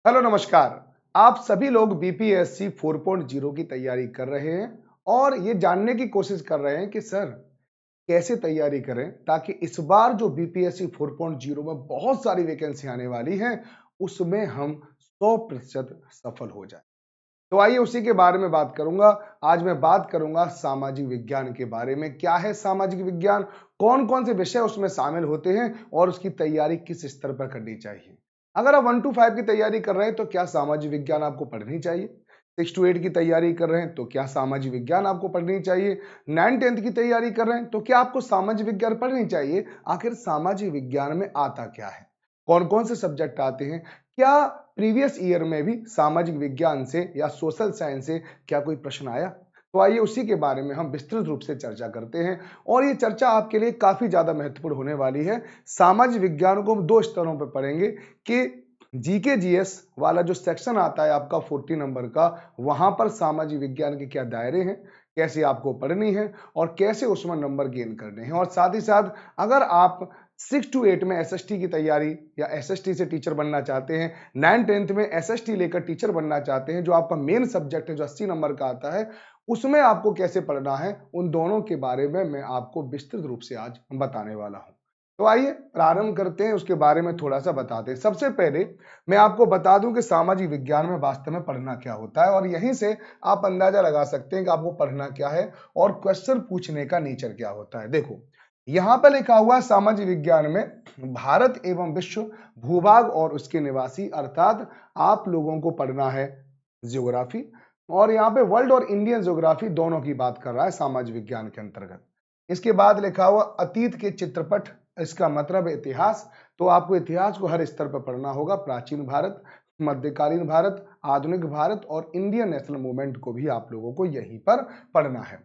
Hello नमस्कार। आप सभी लोग बीपीएससी 4.0 की तैयारी कर रहे हैं और ये जानने की कोशिश कर रहे हैं कि सर कैसे तैयारी करें ताकि इस बार जो बीपीएससी 4.0 में बहुत सारी वैकेंसी आने वाली हैं उसमें हम 100% सफल हो जाए। तो आइए उसी के बारे में बात करूंगा। आज मैं बात करूंगा सामाजिक विज्ञान के बारे में। क्या है सामाजिक विज्ञान, कौन कौन से विषय उसमें शामिल होते हैं और उसकी तैयारी किस स्तर पर करनी चाहिए। अगर आप 1 to 5 की तैयारी कर रहे हैं तो क्या सामाजिक विज्ञान आपको पढ़नी चाहिए। 6 to 8 की तैयारी कर रहे हैं तो क्या सामाजिक विज्ञान आपको पढ़नी चाहिए। 9th 10th की तैयारी कर रहे हैं तो क्या आपको सामाजिक विज्ञान पढ़नी चाहिए। आखिर सामाजिक विज्ञान में आता क्या है, कौन कौन से सब्जेक्ट आते हैं, क्या प्रीवियस ईयर में भी सामाजिक विज्ञान से या सोशल साइंस से क्या कोई प्रश्न आया। तो आइए उसी के बारे में हम विस्तृत रूप से चर्चा करते हैं और ये चर्चा आपके लिए काफी ज्यादा महत्वपूर्ण होने वाली है। सामाजिक विज्ञान को हम 2 स्तरों पर पढ़ेंगे कि जीके जीएस वाला जो सेक्शन आता है आपका 40 नंबर का, वहां पर सामाजिक विज्ञान के क्या दायरे हैं, कैसे आपको पढ़नी है और कैसे उसमें नंबर गेन करने हैं। और साथ ही साथ अगर आप 6 to 8 में एसएसटी की तैयारी या एसएसटी से टीचर बनना चाहते हैं, 9th 10th में एसएसटी लेकर टीचर बनना चाहते हैं, जो आपका मेन सब्जेक्ट है जो 80 नंबर का आता है, उसमें आपको कैसे पढ़ना है, उन दोनों के बारे में मैं आपको विस्तृत रूप से आज बताने वाला हूं। तो आइए प्रारंभ करते हैं, उसके बारे में थोड़ा सा बताते हैं। सबसे पहले मैं आपको बता दूं कि सामाजिक विज्ञान में वास्तव में पढ़ना क्या होता है और यहीं से आप अंदाजा लगा सकते हैं कि आपको पढ़ना क्या है और क्वेश्चन पूछने का नेचर क्या होता है। देखो यहां पर लिखा हुआ है सामाजिक विज्ञान में भारत एवं विश्व, भूभाग और उसके निवासी, अर्थात आप लोगों को पढ़ना है ज्योग्राफी। और यहाँ पे वर्ल्ड और इंडियन ज्योग्राफी दोनों की बात कर रहा है सामाजिक विज्ञान के अंतर्गत। इसके बाद लिखा हुआ अतीत के चित्रपट, इसका मतलब है इतिहास। तो आपको इतिहास को हर स्तर पर पढ़ना होगा, प्राचीन भारत, मध्यकालीन भारत, आधुनिक भारत और इंडियन नेशनल मूवमेंट को भी आप लोगों को यहीं पर पढ़ना है।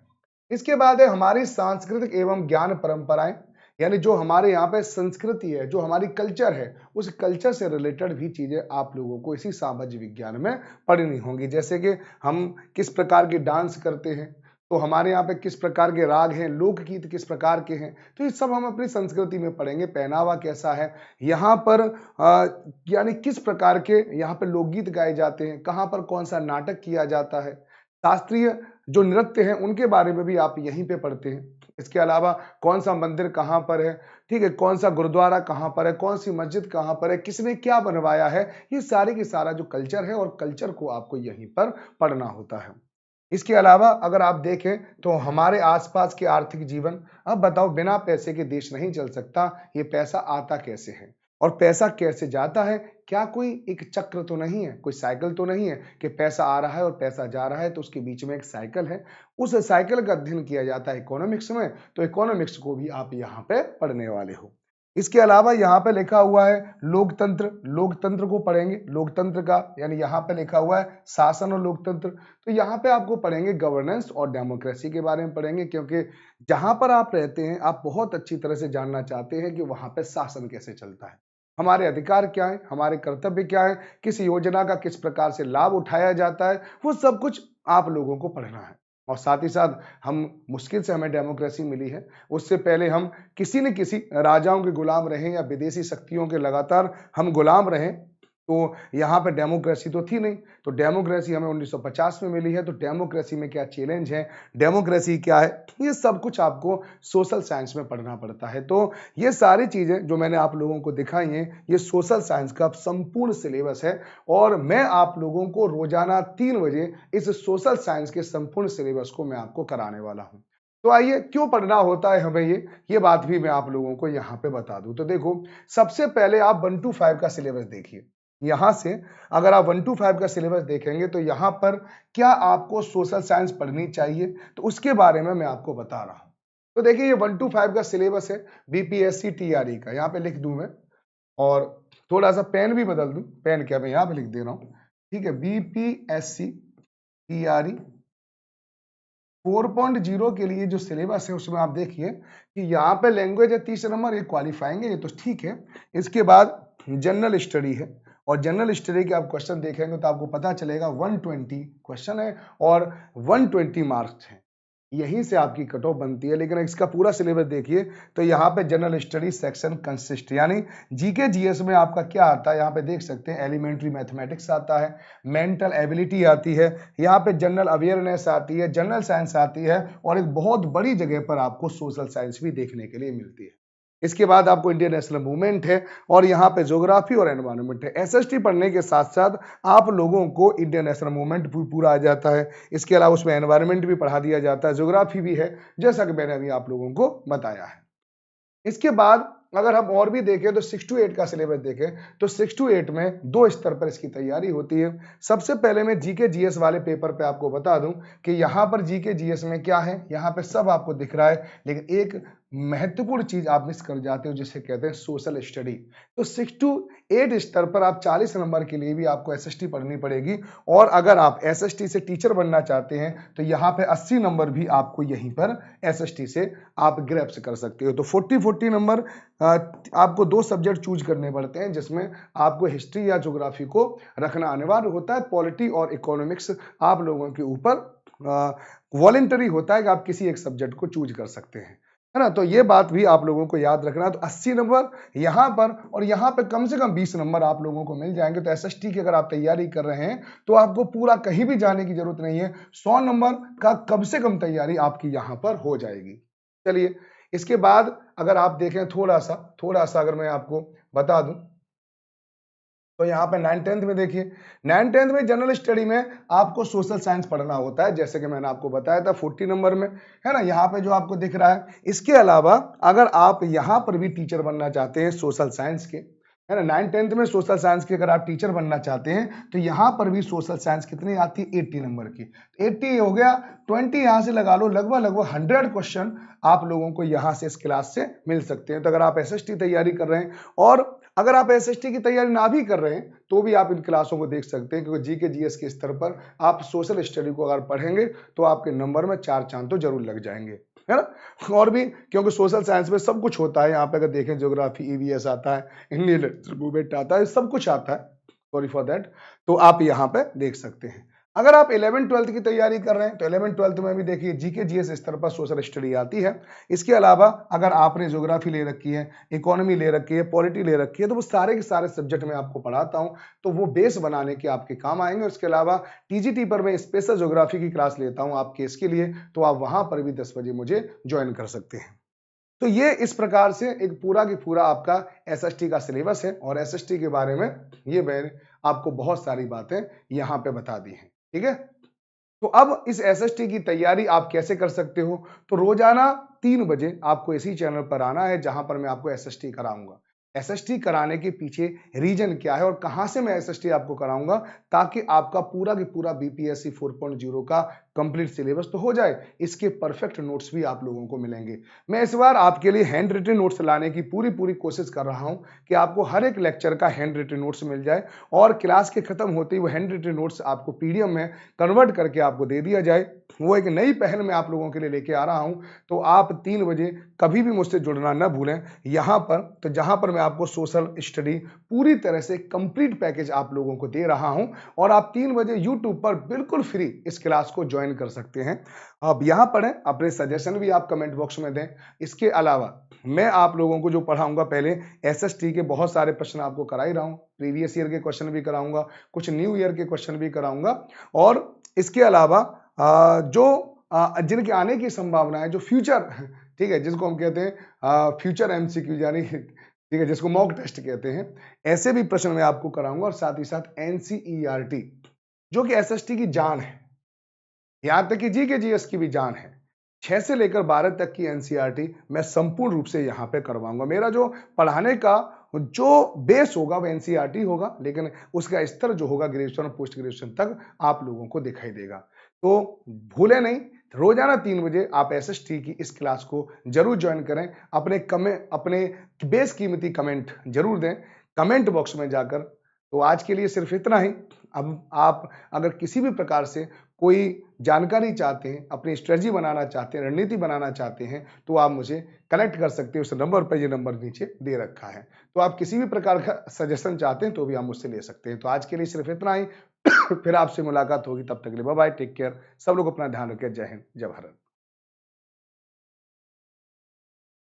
इसके बाद है हमारी सांस्कृतिक एवं ज्ञान परंपराएं, यानी जो हमारे यहाँ पे संस्कृति है, जो हमारी कल्चर है, उस कल्चर से रिलेटेड भी चीजें आप लोगों को इसी सामाजिक विज्ञान में पढ़नी होंगी। जैसे कि हम किस प्रकार के डांस करते हैं, तो हमारे यहाँ पे किस प्रकार के राग हैं, लोकगीत किस प्रकार के हैं, तो ये सब हम अपनी संस्कृति में पढ़ेंगे। पहनावा कैसा है यहाँ पर, यानी किस प्रकार के यहाँ पे लोकगीत गाए जाते हैं, कहाँ पर कौन सा नाटक किया जाता है, शास्त्रीय जो नृत्य हैं उनके बारे में भी आप यहीं पे पढ़ते हैं। इसके अलावा कौन सा मंदिर कहाँ पर है, ठीक है, कौन सा गुरुद्वारा कहाँ पर है, कौन सी मस्जिद कहाँ पर है, किसने क्या बनवाया है, ये सारे की सारा जो कल्चर है और कल्चर को आपको यहीं पर पढ़ना होता है। इसके अलावा अगर आप देखें तो हमारे आसपास के आर्थिक जीवन, अब बताओ बिना पैसे के देश नहीं चल सकता, ये पैसा आता कैसे है और पैसा कैसे जाता है। क्या कोई एक चक्र तो नहीं है, कोई साइकिल तो नहीं है कि पैसा आ रहा है और पैसा जा रहा है, तो उसके बीच में एक साइकिल है। उस साइकिल का अध्ययन किया जाता है इकोनॉमिक्स में, तो इकोनॉमिक्स को भी आप यहाँ पे पढ़ने वाले हो। इसके अलावा यहाँ पे लिखा हुआ है लोकतंत्र, लोकतंत्र को पढ़ेंगे। लोकतंत्र का यानी यहाँ पे लिखा हुआ है शासन और लोकतंत्र, तो यहाँ पे आपको पढ़ेंगे गवर्नेंस और डेमोक्रेसी के बारे में पढ़ेंगे, क्योंकि जहां पर आप रहते हैं आप बहुत अच्छी तरह से जानना चाहते हैं कि वहां पे शासन कैसे चलता है, हमारे अधिकार क्या है, हमारे कर्तव्य क्या है, किस योजना का किस प्रकार से लाभ उठाया जाता है, वो सब कुछ आप लोगों को पढ़ना है। और साथ ही साथ हम मुश्किल से हमें डेमोक्रेसी मिली है, उससे पहले हम किसी न किसी राजाओं के गुलाम रहे या विदेशी शक्तियों के लगातार हम गुलाम रहे, तो यहाँ पे डेमोक्रेसी तो थी नहीं। तो डेमोक्रेसी हमें 1950 में मिली है, तो डेमोक्रेसी में क्या चैलेंज है, डेमोक्रेसी क्या है, ये सब कुछ आपको सोशल साइंस में पढ़ना पड़ता है। तो ये सारी चीजें जो मैंने आप लोगों को दिखाई हैं, ये सोशल साइंस का संपूर्ण सिलेबस है और मैं आप लोगों को रोजाना 3 बजे इस सोशल साइंस के संपूर्ण सिलेबस को मैं आपको कराने वाला हूं। तो आइए क्यों पढ़ना होता है हमें, ये बात भी मैं आप लोगों को यहाँ पे बता दूं। तो देखो सबसे पहले आप 1 to 5 का सिलेबस देखिए। यहां से अगर आप 1 to 5 का सिलेबस देखेंगे तो यहां पर क्या आपको सोशल साइंस पढ़नी चाहिए, तो उसके बारे में मैं आपको बता रहा हूं। तो देखिए ये 1 to 5 का सिलेबस है बीपीएससी टीआरई का, यहाँ पे लिख दूं मैं और थोड़ा सा पेन भी बदल दूं, पेन क्या मैं यहाँ पे लिख दे रहा हूं, ठीक है। बीपीएससी टीआरई 4.0 के लिए जो सिलेबस है उसमें आप देखिए कि यहाँ पे लैंग्वेज है 30 नंबर, ये क्वालिफाइंग है, ये तो ठीक है। इसके बाद जनरल स्टडी है और जनरल स्टडी के आप क्वेश्चन देखेंगे तो आपको पता चलेगा 120 क्वेश्चन है और 120 मार्क्स है। यहीं से आपकी कट ऑफ बनती है। लेकिन इसका पूरा सिलेबस देखिए तो यहाँ पे जनरल स्टडी सेक्शन कंसिस्ट यानी जीके जीएस में आपका क्या आता है, यहाँ पे देख सकते हैं एलिमेंट्री मैथमेटिक्स आता है, मेंटल एबिलिटी आती है, यहाँ पे जनरल अवेयरनेस आती है, जनरल साइंस आती है, और एक बहुत बड़ी जगह पर आपको सोशल साइंस भी देखने के लिए मिलती है। इसके बाद आपको इंडियन नेशनल मूवमेंट है, और यहाँ पे ज्योग्राफी और एनवायरनमेंट है। एसएसटी पढ़ने के साथ साथ आप लोगों को इंडियन नेशनल मूवमेंट पूरा आ जाता है। इसके अलावा उसमें एनवायरनमेंट भी पढ़ा दिया जाता है, ज्योग्राफी भी है, जैसा कि मैंने अभी आप लोगों को बताया है। इसके बाद अगर हम और भी देखें तो 6 to 8 का सिलेबस देखें तो 6 to 8 में 2 स्तर पर इसकी तैयारी होती है। सबसे पहले मैं जीके जीएस वाले पेपर पे आपको बता दूं कि यहाँ पर जीके जीएस में क्या है, यहाँ पे सब आपको दिख रहा है, लेकिन एक महत्वपूर्ण चीज आप मिस कर जाते हो जिसे कहते हैं सोशल स्टडी। तो 6 to 8 स्तर पर आप 40 नंबर के लिए भी आपको एसएसटी पढ़नी पड़ेगी, और अगर आप एसएसटी से टीचर बनना चाहते हैं तो यहाँ पे 80 नंबर भी आपको यहीं पर एसएसटी से आप ग्रैप्स कर सकते हो। तो 40 नंबर आपको 2 सब्जेक्ट चूज करने पड़ते हैं, जिसमें आपको हिस्ट्री या ज्योग्राफी को रखना अनिवार्य होता है। पॉलिटी और इकोनॉमिक्स आप लोगों के ऊपर वॉलेंटरी होता है कि आप किसी एक सब्जेक्ट को चूज कर सकते हैं, है ना। तो ये बात भी आप लोगों को याद रखना है। तो 80 नंबर यहाँ पर, और यहाँ पे कम से कम 20 नंबर आप लोगों को मिल जाएंगे। तो एसएसटी की अगर आप तैयारी कर रहे हैं तो आपको पूरा कहीं भी जाने की जरूरत नहीं है, 100 नंबर का कम से कम तैयारी आपकी यहाँ पर हो जाएगी। चलिए, इसके बाद अगर आप देखें थोड़ा सा अगर मैं आपको बता दूं तो यहाँ पे 9th-10th में देखिए, 9th-10th में जनरल स्टडी में आपको सोशल साइंस पढ़ना होता है, जैसे कि मैंने आपको बताया था 40 नंबर में, है ना, यहाँ पे जो आपको दिख रहा है। इसके अलावा अगर आप यहाँ पर भी टीचर बनना चाहते हैं सोशल साइंस के, है ना, 9th-10th में सोशल साइंस के अगर आप टीचर बनना चाहते हैं तो यहाँ पर भी सोशल साइंस कितनी आती है, 80 नंबर की। 80 हो गया, 20 यहाँ से लगा लो, लगभग 100 क्वेश्चन आप लोगों को यहाँ से इस क्लास से मिल सकते हैं। तो अगर आप एसएसटी तैयारी कर रहे हैं, और अगर आप एसएसटी की तैयारी ना भी कर रहे हैं तो भी आप इन क्लासों को देख सकते हैं, क्योंकि जीके जीएस के स्तर पर आप सोशल स्टडी को अगर पढ़ेंगे तो आपके नंबर में 4 चांद तो जरूर लग जाएंगे, है ना। और भी क्योंकि सोशल साइंस में सब कुछ होता है। यहाँ पे अगर देखें ज्योग्राफी, ईवीएस आता है, इंडियन मूवमेंट आता है, सब कुछ आता है, सॉरी फॉर दैट। तो आप यहाँ पे देख सकते हैं। अगर आप 11th-12th की तैयारी कर रहे हैं तो 11th-12th में भी देखिए जीके जीएस स्तर पर सोशल स्टडी आती है। इसके अलावा अगर आपने ज्योग्राफी ले रखी है, इकोनॉमी ले रखी है, पॉलिटी ले रखी है, तो वो सारे के सारे सब्जेक्ट मैं आपको पढ़ाता हूं, तो वो बेस बनाने के आपके काम आएंगे। उसके अलावा टीजीटी पर मैं स्पेशल ज्योग्राफी की क्लास लेता हूं आपके इसके लिए, तो आप वहां पर भी 10 बजे मुझे ज्वाइन कर सकते हैं। तो ये इस प्रकार से एक पूरा की पूरा आपका एसएसटी का सिलेबस है, और एसएसटी के बारे में ये मैंने आपको बहुत सारी बातें यहाँ पे बता दी हैं, ठीक है। तो अब इस एसएसटी की तैयारी आप कैसे कर सकते हो, तो रोजाना 3 बजे आपको इसी चैनल पर आना है, जहां पर मैं आपको एसएसटी कराऊंगा। एसएसटी कराने के पीछे रीजन क्या है और कहां से मैं एसएसटी आपको कराऊंगा, ताकि आपका पूरा की पूरा बीपीएससी 4.0 का कंप्लीट सिलेबस तो हो जाए, इसके परफेक्ट नोट्स भी आप लोगों को मिलेंगे। मैं इस बार आपके लिए हैंड रिटन नोट्स लाने की पूरी कोशिश कर रहा हूं कि आपको हर एक लेक्चर का हैंड रिटन नोट्स मिल जाए, और क्लास के खत्म होते ही वो हैंड रिटन नोट्स आपको पीडीएफ में कन्वर्ट करके आपको दे दिया जाए। वो एक नई पहल मैं आप लोगों के लिए लेके आ रहा हूं। तो आप 3 बजे कभी भी मुझसे जुड़ना न भूलें यहाँ पर, तो जहां पर मैं आपको सोशल स्टडी पूरी तरह से कंप्लीट पैकेज आप लोगों को दे रहा हूं, और आप 3 बजे यूट्यूब पर बिल्कुल फ्री इस क्लास को ज्वाइन कर सकते हैं। अब यहाँ पढ़ें, अपने सजेशन भी आप कमेंट बॉक्स में दें। इसके अलावा मैं आप लोगों को जो पढ़ाऊंगा, पहले एसएसटी के बहुत सारे प्रश्न आपको करा ही रहा हूं, प्रीवियस ईयर के क्वेश्चन भी कराऊंगा, कुछ न्यू ईयर के क्वेश्चन भी कराऊंगा, और इसके अलावा जिनके आने की संभावना है, जो फ्यूचर, ठीक है, जिसको हम कहते हैं फ्यूचर एमसीक्यू, यानी ठीक है, जिसको मॉक टेस्ट कहते हैं, ऐसे भी प्रश्न मैं आपको कराऊंगा। और साथ ही साथ एनसीईआरटी, जो कि एसएसटी की जान है, यहां तक कि जीके जीएस की भी जान है, 6 से लेकर 12 तक की एनसीईआरटी मैं संपूर्ण रूप से यहाँ पे करवाऊंगा। मेरा जो पढ़ाने का जो बेस होगा वो एनसीईआरटी होगा, लेकिन उसका स्तर जो होगा ग्रेजुएशन और पोस्ट ग्रेजुएशन तक आप लोगों को दिखाई देगा। तो भूले नहीं, रोजाना 3 बजे आप एसएसटी की इस क्लास को जरूर ज्वाइन करें। अपने बेस कीमती कमेंट जरूर दें कमेंट बॉक्स में जाकर। तो आज के लिए सिर्फ इतना ही। अब आप अगर किसी भी प्रकार से कोई जानकारी चाहते हैं, अपनी स्ट्रेटजी बनाना चाहते हैं, रणनीति बनाना चाहते हैं, तो आप मुझे कनेक्ट कर सकते हैं उस नंबर पर, ये नंबर नीचे दे रखा है। तो आप किसी भी प्रकार का सजेशन चाहते हैं तो भी आप मुझसे ले सकते हैं। तो आज के लिए सिर्फ इतना ही। फिर आपसे मुलाकात होगी, तब तक के लिए बाय बाय, टेक केयर। सब लोग अपना ध्यान रखें। जय हिंद, जय भारत।